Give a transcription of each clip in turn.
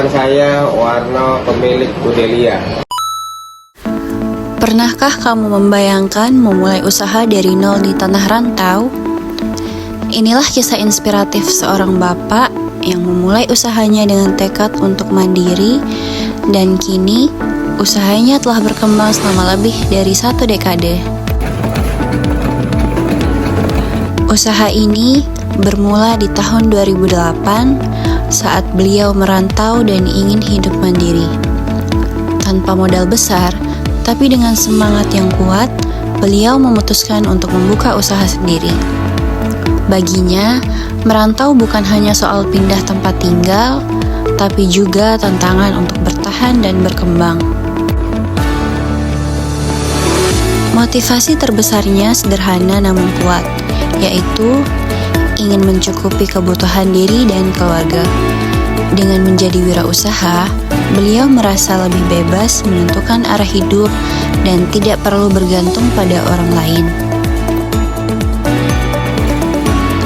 saya Warno, pemilik Budelia. Pernahkah kamu membayangkan memulai usaha dari nol di tanah rantau? Inilah kisah inspiratif seorang bapak yang memulai usahanya dengan tekad untuk mandiri, dan kini usahanya telah berkembang selama lebih dari 1 dekade. Usaha ini bermula di tahun 2008 saat beliau merantau dan ingin hidup mandiri. Tanpa modal besar, tapi dengan semangat yang kuat, beliau memutuskan untuk membuka usaha sendiri. Baginya, merantau bukan hanya soal pindah tempat tinggal, tapi juga tantangan untuk bertahan dan berkembang. Motivasi terbesarnya sederhana namun kuat, yaitu ingin mencukupi kebutuhan diri dan keluarga. Dengan menjadi wirausaha, beliau merasa lebih bebas menentukan arah hidup dan tidak perlu bergantung pada orang lain.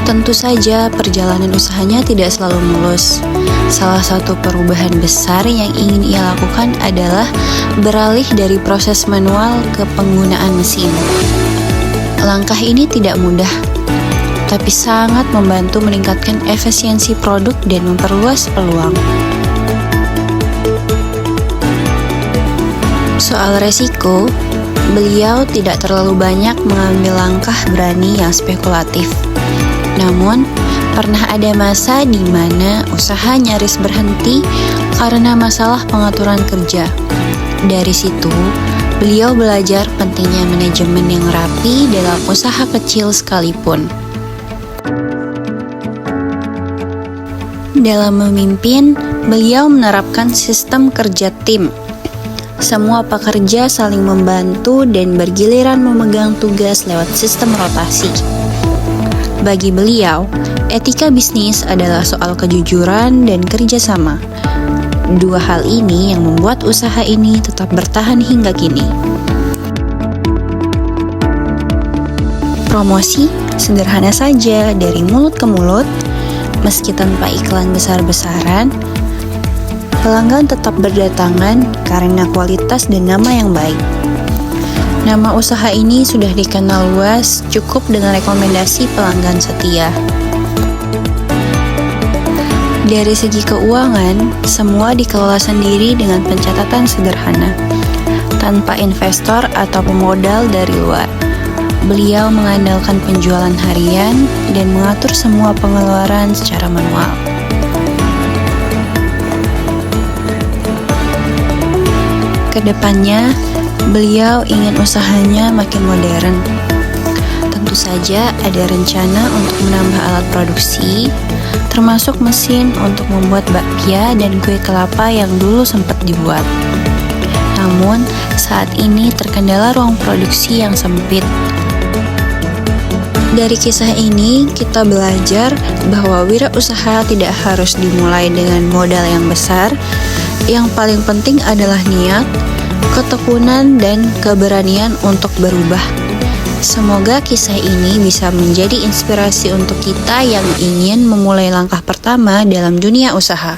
Tentu saja perjalanan usahanya tidak selalu mulus. Salah satu perubahan besar yang ingin ia lakukan adalah beralih dari proses manual ke penggunaan mesin. Langkah ini tidak mudah, tapi sangat membantu meningkatkan efisiensi produk dan memperluas peluang. Soal resiko, beliau tidak terlalu banyak mengambil langkah berani yang spekulatif. Namun, pernah ada masa di mana usaha nyaris berhenti karena masalah pengaturan kerja. Dari situ, beliau belajar pentingnya manajemen yang rapi dalam usaha kecil sekalipun. Dalam memimpin, beliau menerapkan sistem kerja tim. Semua pekerja saling membantu dan bergiliran memegang tugas lewat sistem rotasi. Bagi beliau, etika bisnis adalah soal kejujuran dan kerjasama. Dua hal ini yang membuat usaha ini tetap bertahan hingga kini. Promosi sederhana saja dari mulut ke mulut. Meski tanpa iklan besar-besaran, pelanggan tetap berdatangan karena kualitas dan nama yang baik. Nama usaha ini sudah dikenal luas, cukup dengan rekomendasi pelanggan setia. Dari segi keuangan, semua dikelola sendiri dengan pencatatan sederhana, tanpa investor atau pemodal dari luar. Beliau mengandalkan penjualan harian dan mengatur semua pengeluaran secara manual. Kedepannya, beliau ingin usahanya makin modern. Tentu saja ada rencana untuk menambah alat produksi, termasuk mesin untuk membuat bakpia dan kue kelapa yang dulu sempat dibuat. Namun, saat ini terkendala ruang produksi yang sempit. Dari kisah ini, kita belajar bahwa wirausaha tidak harus dimulai dengan modal yang besar. Yang paling penting adalah niat, ketekunan, dan keberanian untuk berubah. Semoga kisah ini bisa menjadi inspirasi untuk kita yang ingin memulai langkah pertama dalam dunia usaha.